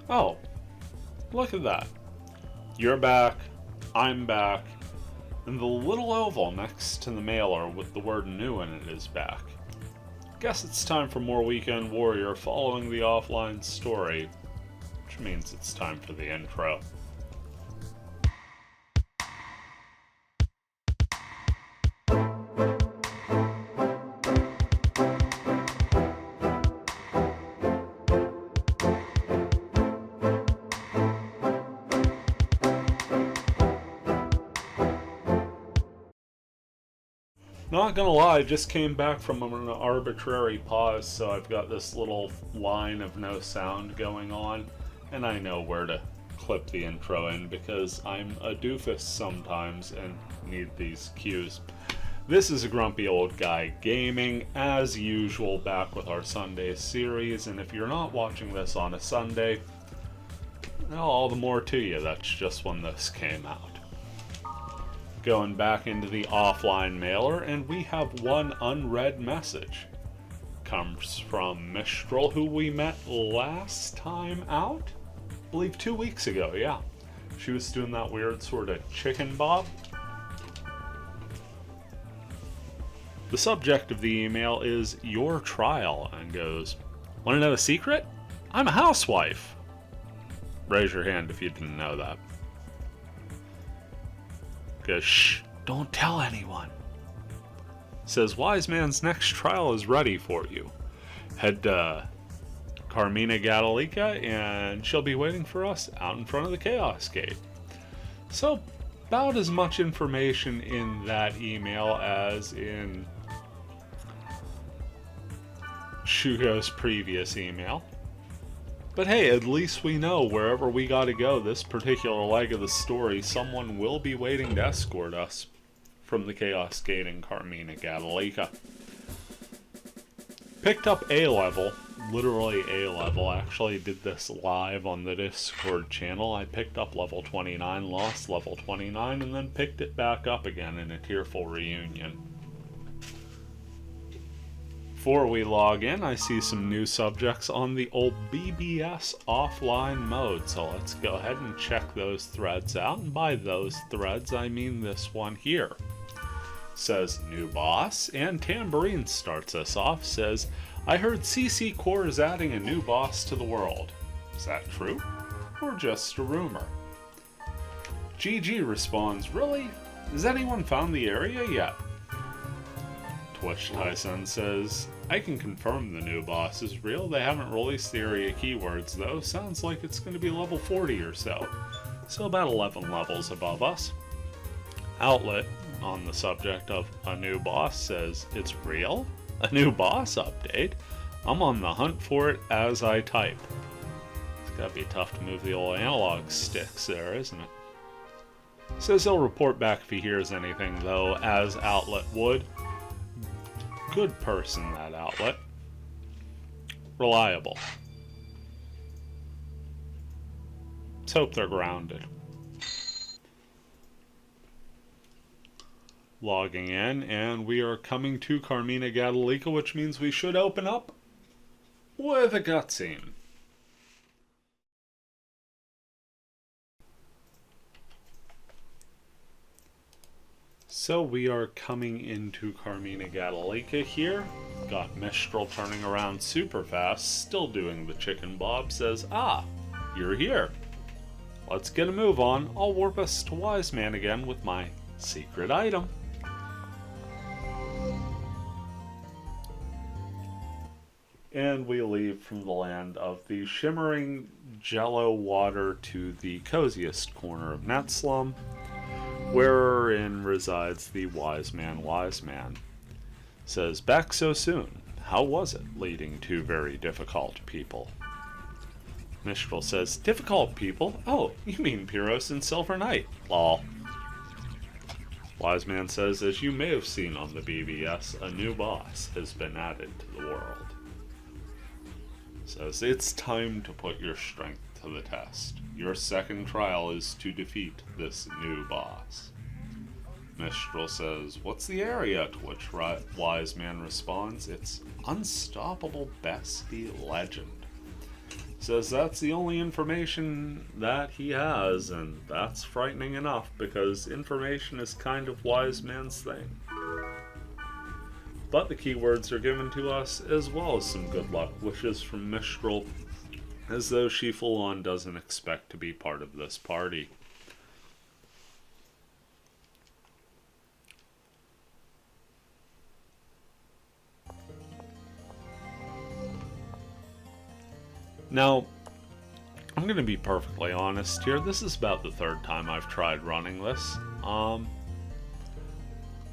Oh, look at that. You're back, I'm back, and the little oval next to the mailer with the word new in it is back. Guess it's time for more Weekend Warrior following the offline story, which means it's time for the intro. Not gonna lie, just came back from an arbitrary pause, so I've got this little line of no sound going on, and I know where to clip the intro in because I'm a doofus sometimes and need these cues. This is a grumpy old guy gaming, as usual, back with our Sunday series, and if you're not watching this on a Sunday, well, all the more to you, that's just when this came out. Going back into the offline mailer, and we have one unread message. Comes from Mistral, who we met last time out? I believe 2 weeks ago, yeah. She was doing that weird sort of chicken bob. The subject of the email is your trial and goes, "Want to know a secret? I'm a housewife." Raise your hand if you didn't know that. Goes, "Shh, don't tell anyone." Says, "Wise Man's next trial is ready for you. Head to Carmina Gadalica and she'll be waiting for us out in front of the Chaos Gate." So, about as much information in that email as in Shugo's previous email. But hey, at least we know wherever we gotta go this particular leg of the story, someone will be waiting to escort us from the Chaos Gate in Carmina Gadalica. Picked up A level, literally A level. I actually did this live on the Discord channel. I picked up level 29, lost level 29, and then picked it back up again in a tearful reunion. Before we log in, I see some new subjects on the old BBS offline mode, so let's go ahead and check those threads out, and by those threads I mean this one here. Says new boss, and Tambourine starts us off, says, "I heard CC Core is adding a new boss to the world. Is that true? Or just a rumor?" GG responds, "Really? Has anyone found the area yet?" Twitch Tyson says, "I can confirm the new boss is real. They haven't released the area keywords though. Sounds like it's going to be level 40 or so. So about 11 levels above us." Outlet, on the subject of a new boss, says, "It's real? A new boss update? I'm on the hunt for it as I type." It's gotta be tough to move the old analog sticks there, isn't it? Says he'll report back if he hears anything though, as Outlet would. Good person, that Outlet. Reliable. Let's hope they're grounded. Logging in, and we are coming to Carmina Gadalica, which means we should open up with a cutscene. So we are coming into Carmina Gadalica here. Got Mistral turning around super fast, still doing the chicken bob, says, "Ah, you're here. Let's get a move on. I'll warp us to Wise Man again with my secret item." And we leave from the land of the shimmering jello water to the coziest corner of Netslum, wherein resides the Wise Man. Says, "Back so soon. How was it leading two very difficult people?" Mistral says, "Difficult people? Oh, you mean Pyros and Silver Knight. Lol." Wise Man says, "As you may have seen on the BBS, a new boss has been added to the world." Says, "It's time to put your strength to the test. Your second trial is to defeat this new boss." Mistral says, "What's the area?" To which Wise Man responds, "It's Unstoppable Bestie Legend." Says that's the only information that he has, and that's frightening enough because information is kind of wise man's thing. But the keywords are given to us, as well as some good luck wishes from Mistral, as though she full on doesn't expect to be part of this party. Now, I'm going to be perfectly honest here. This is about the third time I've tried running this.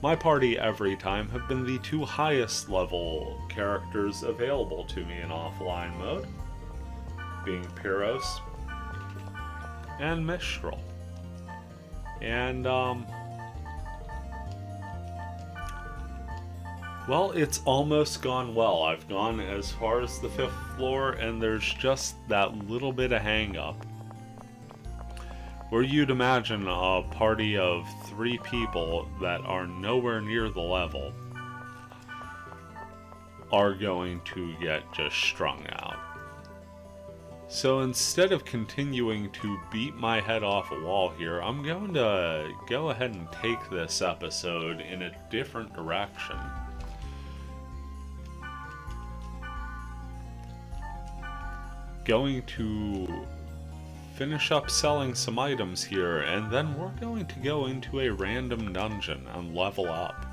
My party every time have been the two highest level characters available to me in offline mode, being Pyros and Mistral. And, well, it's almost gone well. I've gone as far as the 5th floor, and there's just that little bit of hang-up. Where you'd imagine a party of 3 people that are nowhere near the level are going to get just strung out. So instead of continuing to beat my head off a wall here, I'm going to go ahead and take this episode in a different direction. Going to finish up selling some items here, and then we're going to go into a random dungeon and level up.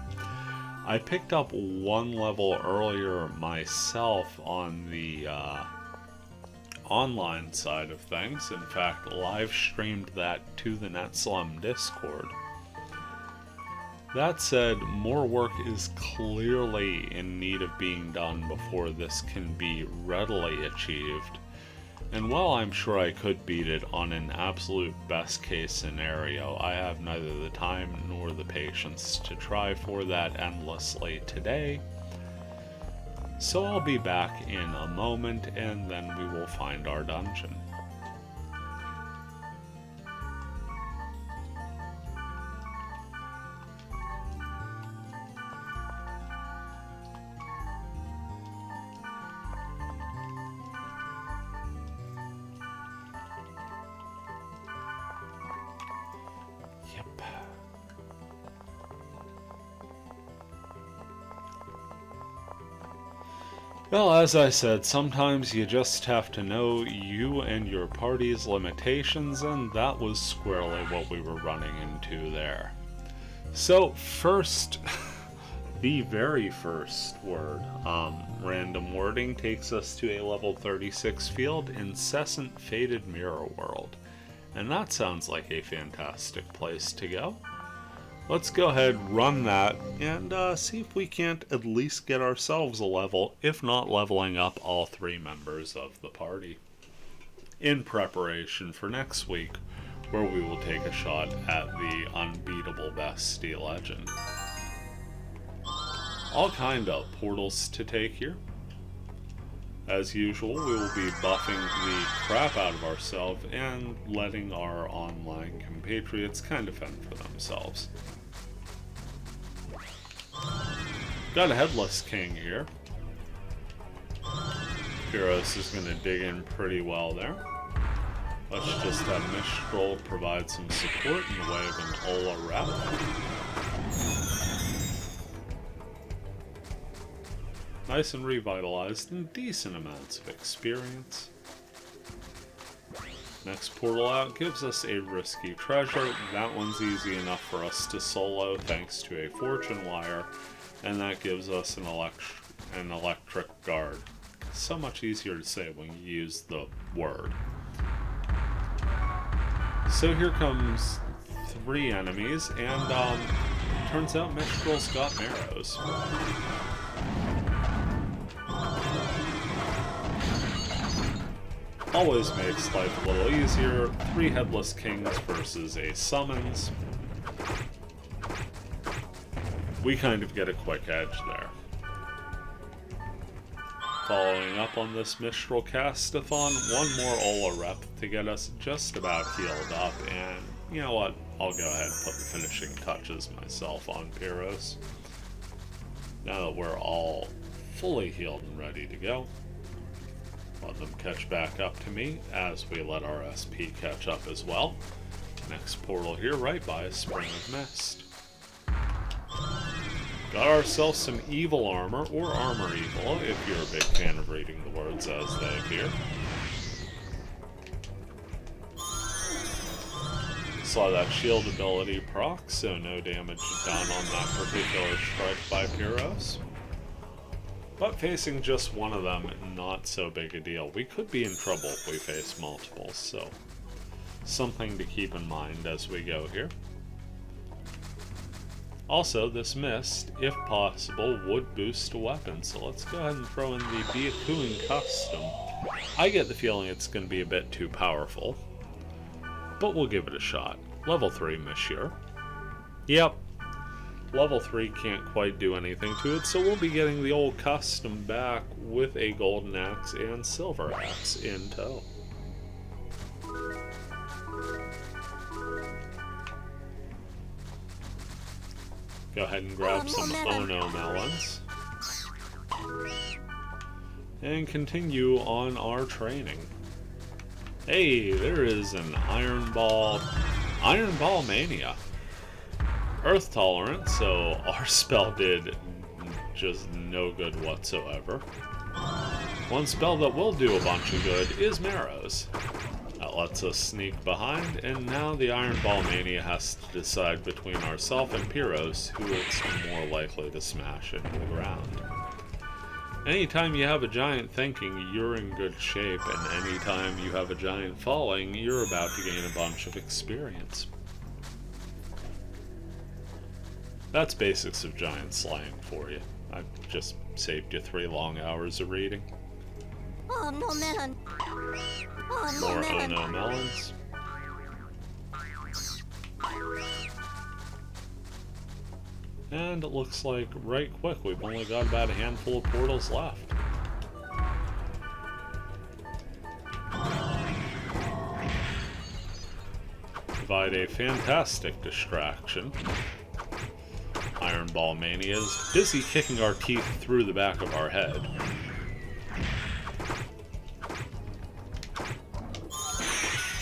I picked up 1 level earlier myself on the online side of things. In fact, live streamed that to the NetSlum Discord. That said, more work is clearly in need of being done before this can be readily achieved. And while I'm sure I could beat it on an absolute best case scenario, I have neither the time nor the patience to try for that endlessly today. So I'll be back in a moment, and then we will find our dungeon. Well, as I said, sometimes you just have to know you and your party's limitations, and that was squarely what we were running into there. So, first, the very first word, random wording, takes us to a level 36 field, Incessant Faded Mirror World. And that sounds like a fantastic place to go. Let's go ahead, run that, and see if we can't at least get ourselves a level, if not leveling up all 3 members of the party, in preparation for next week, where we will take a shot at the unbeatable Bestie Legend. All kind of portals to take here. As usual, we will be buffing the crap out of ourselves and letting our online compatriots kind of fend for themselves. Got a Headless King here. Pyros is going to dig in pretty well there. Let's just have Mistral provide some support in the way of an Ola rep. Nice and revitalized and decent amounts of experience. Next portal out gives us a risky treasure. That one's easy enough for us to solo thanks to a fortune wire, and that gives us an electric guard. So much easier to say when you use the word. So here comes 3 enemies, and turns out Mistral's got marrows. Always makes life a little easier. 3 Headless Kings versus a Summons. We kind of get a quick edge there. Following up on this Mistral Castathon, 1 more Ola rep to get us just about healed up, and you know what? I'll go ahead and put the finishing touches myself on Pyros. Now that we're all fully healed and ready to go. Let them catch back up to me as we let our SP catch up as well. Next portal here, right by a Spring of Mist. Got ourselves some evil armor, or armor evil, if you're a big fan of reading the words as they appear. Saw that shield ability proc, so no damage done on that particular strike by Pyros. But facing just one of them, not so big a deal. We could be in trouble if we face multiples, so something to keep in mind as we go here. Also, this mist, if possible, would boost a weapon, so let's go ahead and throw in the Byakuin Custom. I get the feeling it's going to be a bit too powerful, but we'll give it a shot. Level 3 Monsieur. Yep, level 3 can't quite do anything to it, so we'll be getting the old custom back with a golden axe and silver axe in tow. Go ahead and grab some Ono melons. And continue on our training. Hey, there is an Iron Ball Mania. Earth tolerant, so our spell did just no good whatsoever. One spell that will do a bunch of good is Marrows. That lets us sneak behind, and now the Iron Ball Mania has to decide between ourselves and Pyros who it's more likely to smash into the ground. Anytime you have a giant thinking, you're in good shape, and anytime you have a giant falling, you're about to gain a bunch of experience. That's basics of giant slaying for you. I've just saved you 3 long hours of reading. Oh no, melon. Oh no, More melon. Ono melons. And it looks like right quick we've only got about a handful of portals left. Provide a fantastic distraction. Iron Ball Mania is busy kicking our teeth through the back of our head.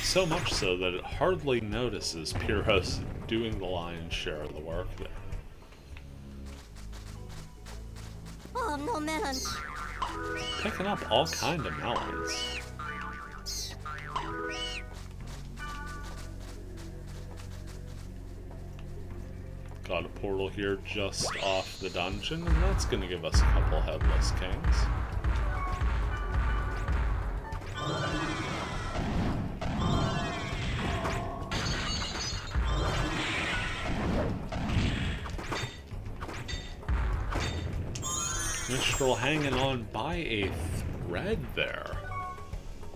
So much so that it hardly notices Pyros doing the lion's share of the work there. Oh no, melon. Picking up all kind of melons. Got a portal here just off the dungeon, and that's going to give us a couple Headless Kings. Mistral hanging on by a thread there.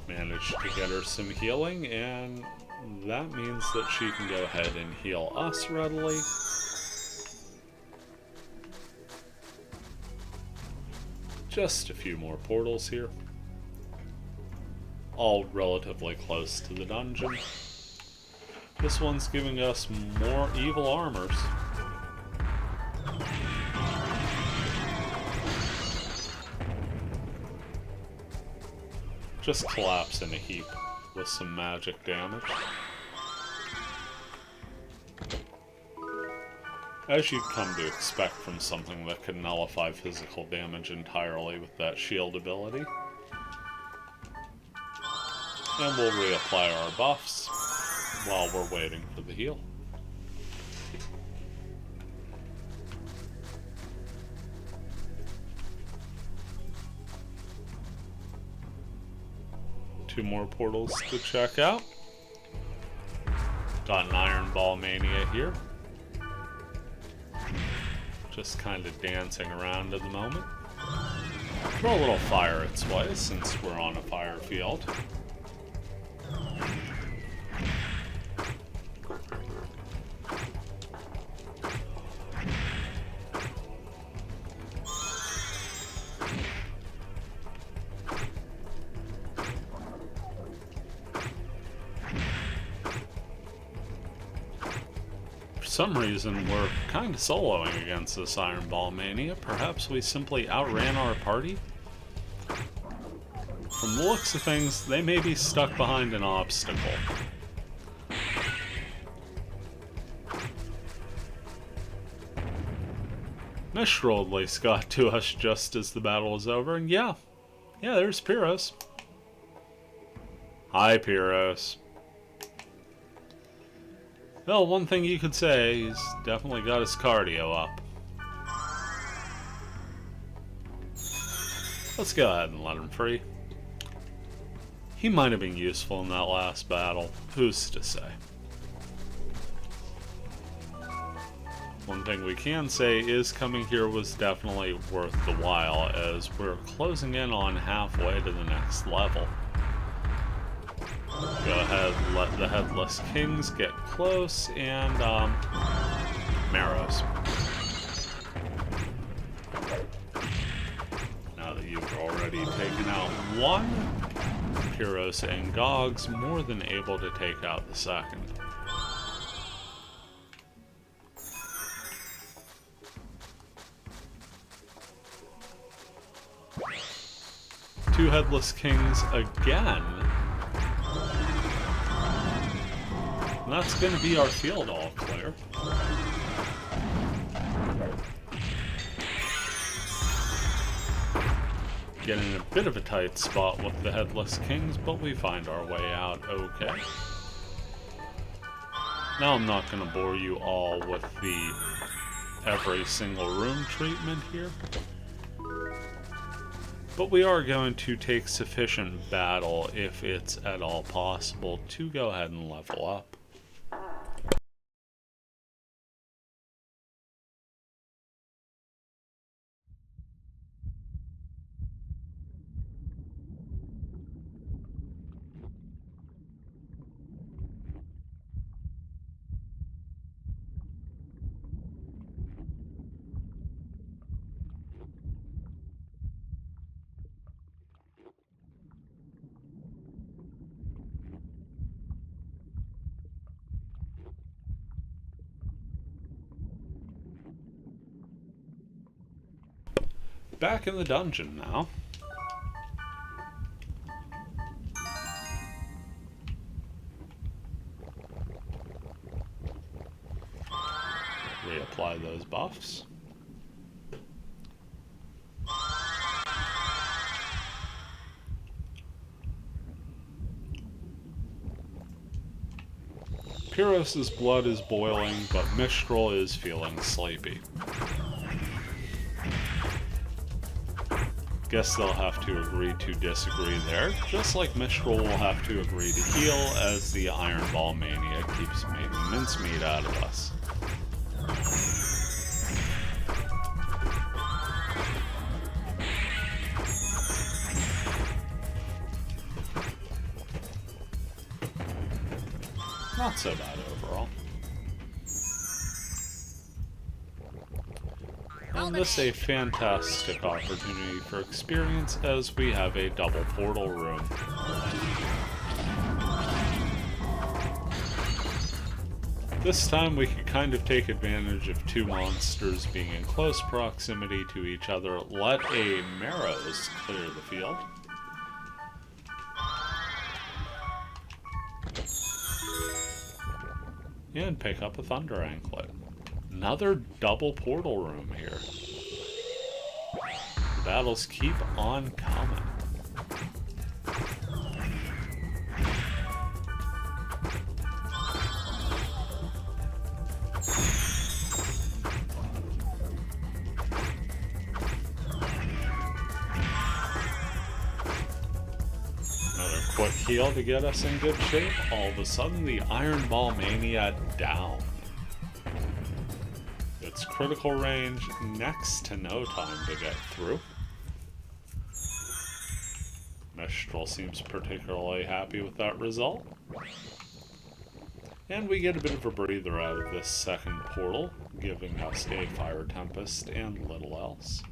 Managed to get her some healing, and that means that she can go ahead and heal us readily. Just a few more portals here. All relatively close to the dungeon. This one's giving us more evil armors. Just collapse in a heap with some magic damage. As you'd come to expect from something that could nullify physical damage entirely with that shield ability. And we'll reapply our buffs while we're waiting for the heal. Two more portals to check out. Got an Iron Ball Mania here. Just kind of dancing around at the moment. Throw a little fire its way since we're on a fire field. For some reason, we're kind of soloing against this Iron Ball Mania. Perhaps we simply outran our party? From from the looks of things, they may be stuck behind an obstacle. Mistral at least got to us just as the battle was over, and yeah, there's Pyros. Hi, Pyros. Well, one thing you could say, he's definitely got his cardio up. Let's go ahead and let him free. He might have been useful in that last battle. Who's to say? One thing we can say is coming here was definitely worth the while, as we're closing in on halfway to the next level. Go ahead and let the Headless Kings get close, and, Marrows. Now that you've already taken out one, Pyros and GAWGZ more than able to take out the second. Two Headless Kings again. And that's going to be our field all clear. Getting in a bit of a tight spot with the Headless Kings, but we find our way out okay. Now I'm not going to bore you all with the every single room treatment here. But we are going to take sufficient battle, if it's at all possible, to go ahead and level up. Back in the dungeon now. Reapply those buffs. Pyros' blood is boiling, but Mistral is feeling sleepy. Guess they'll have to agree to disagree there, just like Mistral will have to agree to heal as the Iron Ball Mania keeps making mincemeat out of us. Not so bad overall. And this is a fantastic opportunity for experience, as we have a double portal room. This time we can kind of take advantage of two monsters being in close proximity to each other. Let a Marrows clear the field. And pick up a Thunder Anklet. Another double portal room here. The battles keep on coming. Another quick heal to get us in good shape. All of a sudden, the Iron Ball Mania down. Its critical range, next to no time to get through. Mistral seems particularly happy with that result. And we get a bit of a breather out of this second portal, giving us a Fire Tempest and little else.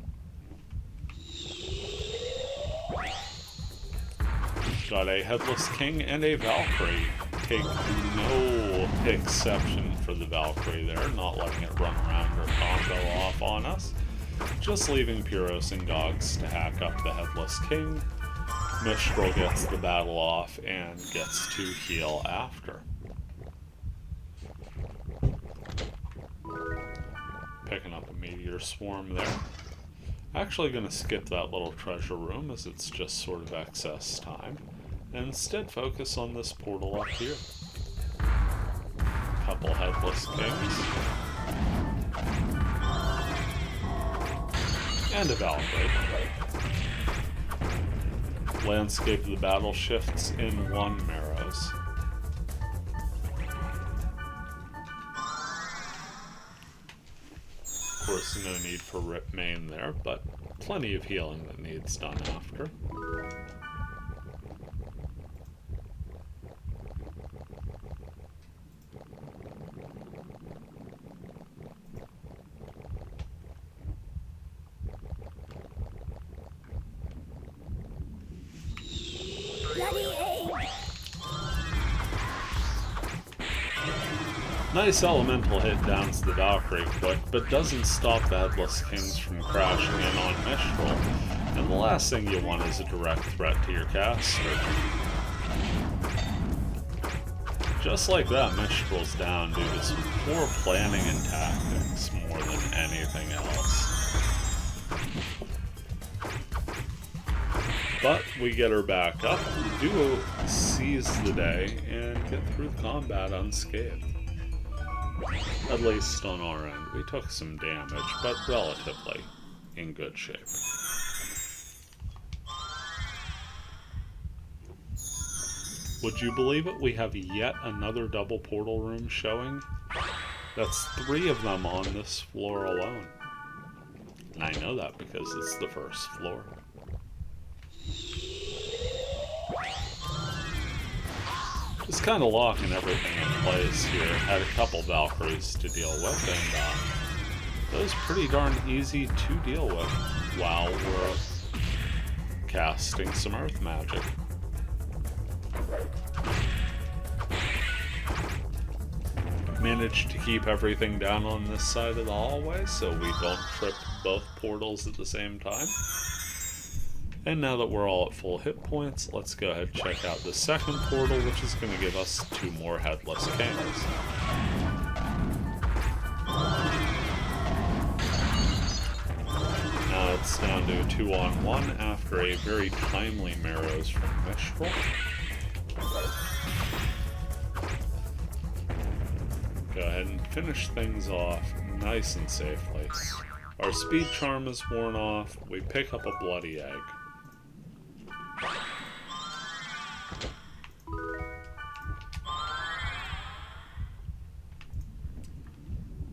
Got a Headless King and a Valkyrie. Take no exception for the Valkyrie there, not letting it run around or combo off on us. Just leaving Pyros and GAWGZ to hack up the Headless King. Mistral gets the battle off and gets to heal after. Picking up a meteor swarm there. Actually going to skip that little treasure room as it's just sort of excess time, and instead focus on this portal up here. Couple headless kings. And a Valkyrie. Landscape of the battle shifts in 1 Marrows. Of course, no need for Rip Main there, but plenty of healing that needs done after. Nice elemental hit downs the Valkyrie quick, but doesn't stop the Headless Kings from crashing in on Mistral. And the last thing you want is a direct threat to your caster. Just like that, Mistral's down due to some poor planning and tactics more than anything else. But we get her back up, Duo seize the day, and get through the combat unscathed. At least on our end. We took some damage, but relatively in good shape. Would you believe it? We have yet another double portal room showing. That's 3 of them on this floor alone. And I know that because it's the first floor. Just kind of locking everything in place here. Had a couple Valkyries to deal with, and those pretty darn easy to deal with while we're casting some Earth Magic. Managed to keep everything down on this side of the hallway so we don't trip both portals at the same time. And now that we're all at full hit points, let's go ahead and check out the second portal, which is going to give us 2 more Headless Kings. Now it's down to a 2-on-1 after a very timely Marrows from Mistral. Go ahead and finish things off nice and safely. Our speed charm is worn off, we pick up a bloody egg.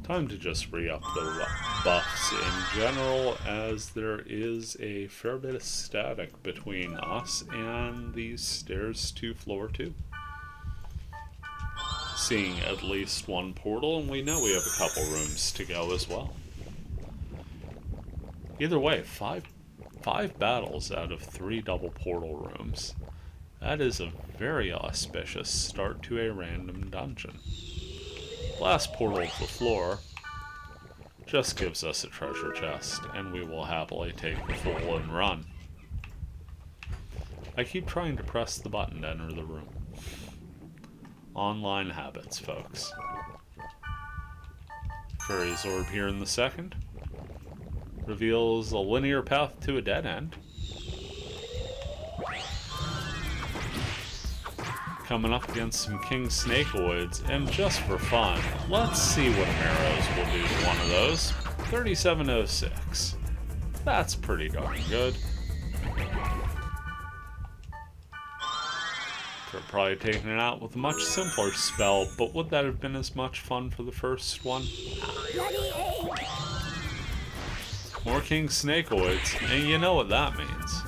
Time to just re-up the buffs in general, as there is a fair bit of static between us and these stairs to floor 2. Seeing at least 1 portal, and we know we have a couple rooms to go as well. Either way, 5 battles out of 3 double portal rooms. That is a very auspicious start to a random dungeon. Last portal of the floor just gives us a treasure chest, and we will happily take the full and run. I keep trying to press the button to enter the room. Online habits, folks. Fairy's Orb here in the second. Reveals a linear path to a dead end. Coming up against some King Snakeoids, and just for fun, let's see what Marrows will do to one of those. 3706. That's pretty darn good. Could have probably taken it out with a much simpler spell, but would that have been as much fun for the first one? More King Snakeoids, and you know what that means.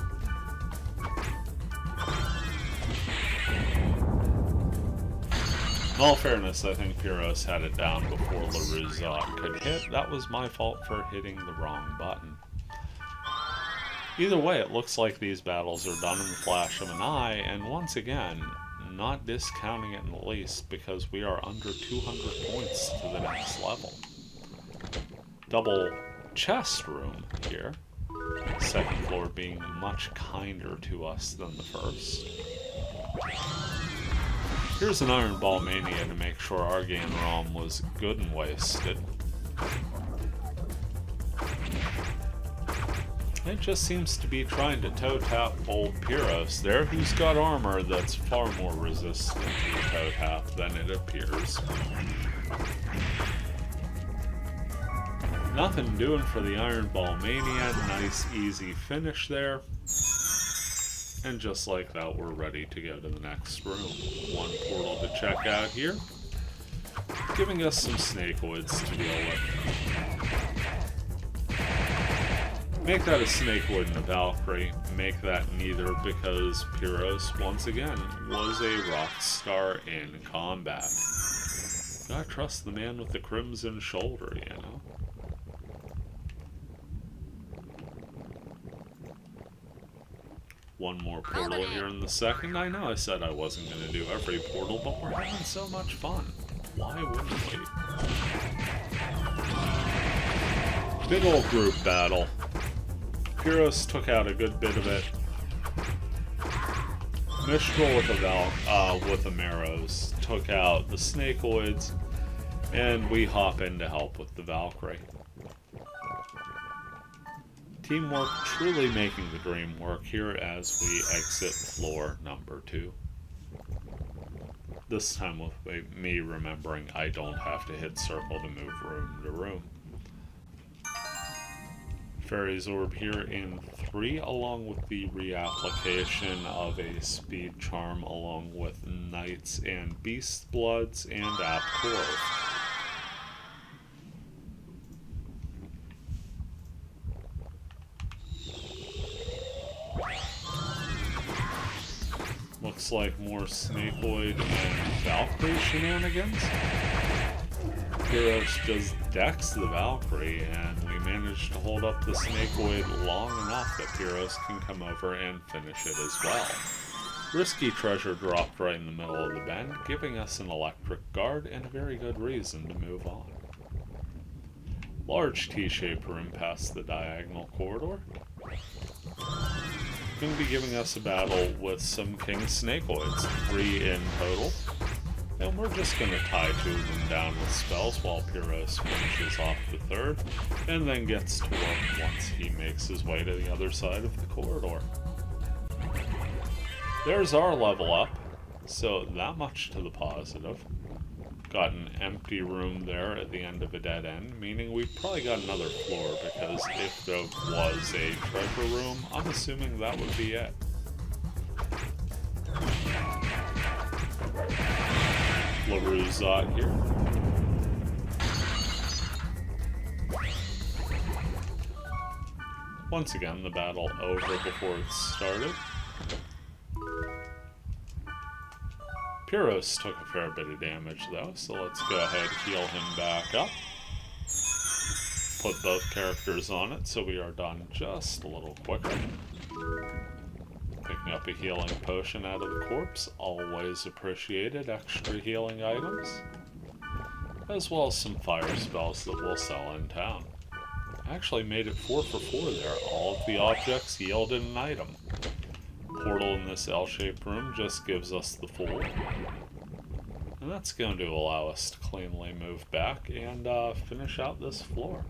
In all fairness, I think Pyros had it down before LaRue's could hit. That was my fault for hitting the wrong button. Either way, it looks like these battles are done in the flash of an eye, and once again, not discounting it in the least, because we are under 200 points to the next level. Double chest room here. Second floor being much kinder to us than the first. Here's an Iron Ball Mania to make sure our game ROM was good and wasted. It just seems to be trying to toe-tap old Pyros there, who's got armor that's far more resistant to the toe-tap than it appears. Nothing doing for the Iron Ball Mania. Nice, easy finish there. And just like that, we're ready to go to the next room. One portal to check out here, giving us some Snakewood's to deal with. Make that a Snakewood and a Valkyrie. Make that neither, because Pyros, once again, was a rock star in combat. Gotta trust the man with the crimson shoulder, you know? One more portal here in the second. I know I said I wasn't going to do every portal, but we're having so much fun. Why wouldn't we? Big old group battle. Pyros took out a good bit of it. Mistral with the Marrows took out the Snakeoids, and we hop in to help with the Valkyrie. Teamwork truly making the dream work here as we exit floor number 2. This time with me remembering I don't have to hit circle to move room to room. Fairy's Orb here in 3, along with the reapplication of a Speed Charm, along with Knights and Beast Bloods and Aptor. Looks like more Snakeoid and Valkyrie shenanigans. Pyros just decks the Valkyrie, and we managed to hold up the Snakeoid long enough that Pyros can come over and finish it as well. Risky treasure dropped right in the middle of the bend, giving us an electric guard and a very good reason to move on. Large T-shaped room past the diagonal corridor. Going to be giving us a battle with some King Snakeoids, 3 in total. And we're just going to tie 2 of them down with spells while Pyros finishes off the 3rd, and then gets to work once he makes his way to the other side of the corridor. There's our level up, so that much to the positive. Got an empty room there at the end of a dead end, meaning we've probably got another floor, because if there was a treasure room, I'm assuming that would be it. LaRue's here. Once again, the battle over before it started. Pyros took a fair bit of damage though, so let's go ahead and heal him back up. Put both characters on it so we are done just a little quicker. Picking up a healing potion out of the corpse, always appreciated extra healing items. As well as some fire spells that we'll sell in town. Actually made it 4 for 4 there, all of the objects yielded an item. Portal in this L-shaped room just gives us the full. And that's going to allow us to cleanly move back and finish out this floor.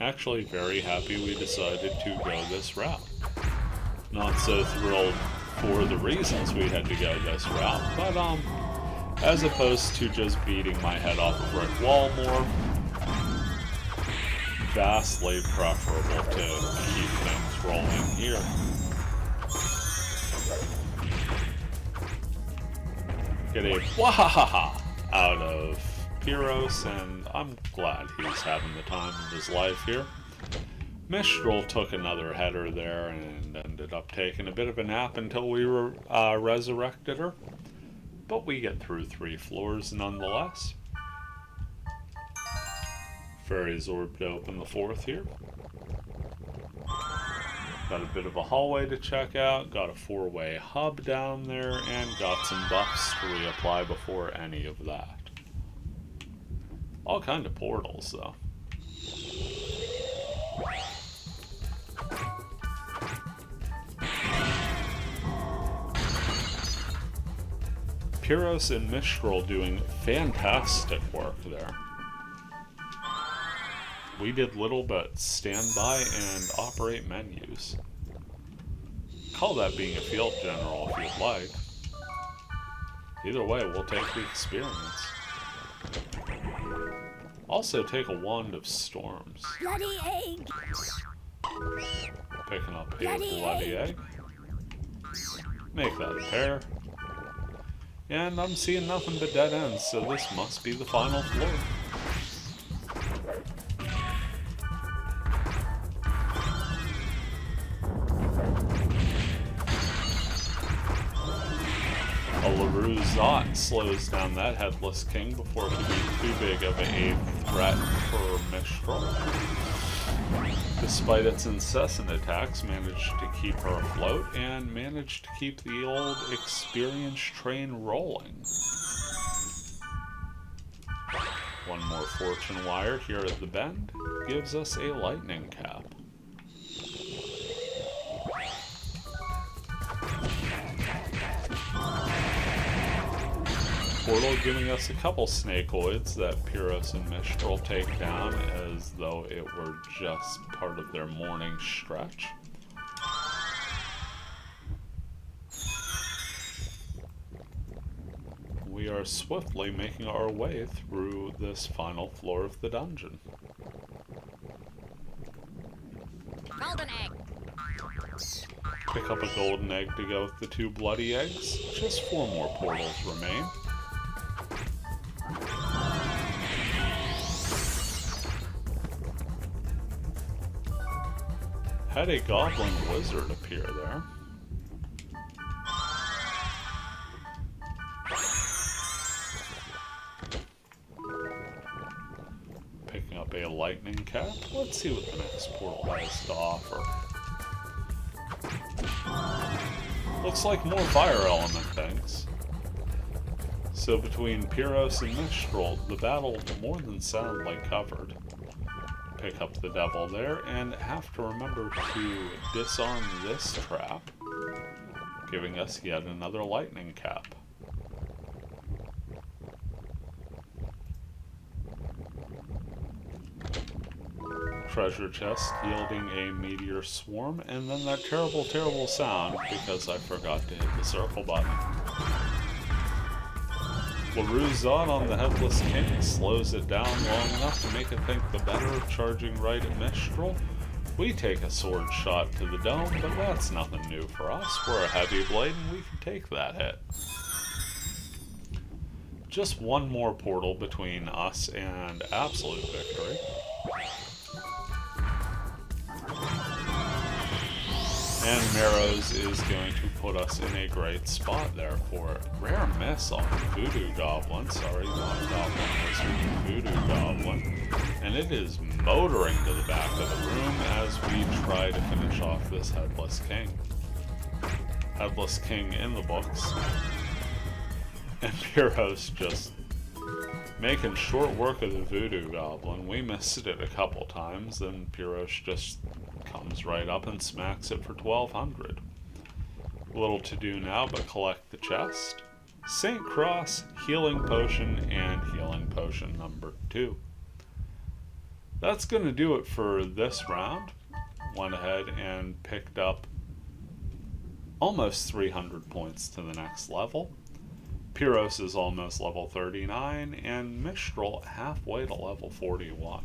Actually very happy we decided to go this route. Not so thrilled for the reasons we had to go this route, but as opposed to just beating my head off a brick wall more, vastly preferable to keep things rolling here. Get a wahaha out of Pyros, and I'm glad he's having the time of his life here. Mistral took another header there and ended up taking a bit of a nap until we resurrected her. But we get through 3 floors nonetheless. Fairy's Orb to open the 4th here. Got a bit of a hallway to check out, got a 4-way hub down there, and got some buffs to reapply before any of that. All kind of portals, though. Pyros and Mistral doing fantastic work there. We did little but stand by and operate menus. Call that being a field general if you'd like. Either way, we'll take the experience. Also take a Wand of Storms. Bloody egg! Picking up a bloody egg. Make that a pair. And I'm seeing nothing but dead ends, so this must be the final floor. A GAWGZ slows down that Headless King before it being too big of a threat for Mistral. Despite its incessant attacks, managed to keep her afloat and managed to keep the old experience train rolling. One more fortune wire here at the bend gives us a lightning cap. Portal giving us a couple snakeoids that Pyros and Mistral take down as though it were just part of their morning stretch. We are swiftly making our way through this final floor of the dungeon. Golden egg! Pick up a golden egg to go with the 2 bloody eggs. Just 4 more portals remain. Had a goblin wizard appear there. Picking up a lightning cap. Let's see what the next portal has to offer. Looks like more fire element things. So between Pyros and Mistral, the battle more than soundly covered. Pick up the devil there, and have to remember to disarm this trap, giving us yet another lightning cap. Treasure chest yielding a meteor swarm, and then that terrible, terrible sound because I forgot to hit the circle button. GAWGZ on the Headless King slows it down long enough to make it think the better of charging right at Mistral. We take a sword shot to the dome, but that's nothing new for us. We're a heavy blade and we can take that hit. Just one more portal between us and absolute victory. And Marrows is going to put us in a great spot there for it. Rare miss on Voodoo Goblin. Sorry, not Goblin Wizard, Voodoo Goblin. And it is motoring to the back of the room as we try to finish off this Headless King. Headless King in the books. And Pyros just making short work of the Voodoo Goblin. We missed it a couple times, and Pyros just comes right up and smacks it for 1200. Little to do now but collect the chest. St. Cross, Healing Potion, and Healing Potion number 2. That's going to do it for this round. Went ahead and picked up almost 300 points to the next level. Pyros is almost level 39, and Mistral halfway to level 41.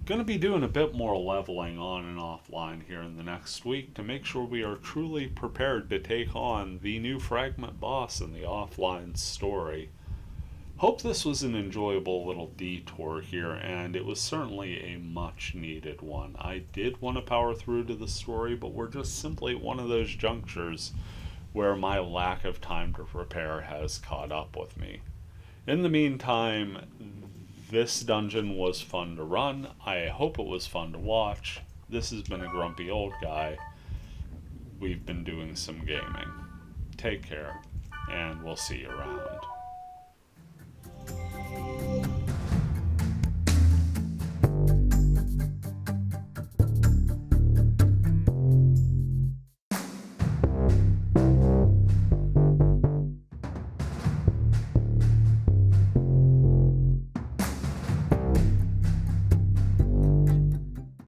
Going to be doing a bit more leveling on and offline here in the next week to make sure we are truly prepared to take on the new fragment boss in the offline story. Hope this was an enjoyable little detour here, and it was certainly a much needed one. I did want to power through to the story, but we're just simply at one of those junctures where my lack of time to prepare has caught up with me. In the meantime, this dungeon was fun to run. I hope it was fun to watch. This has been a grumpy old guy. We've been doing some gaming. Take care, and we'll see you around.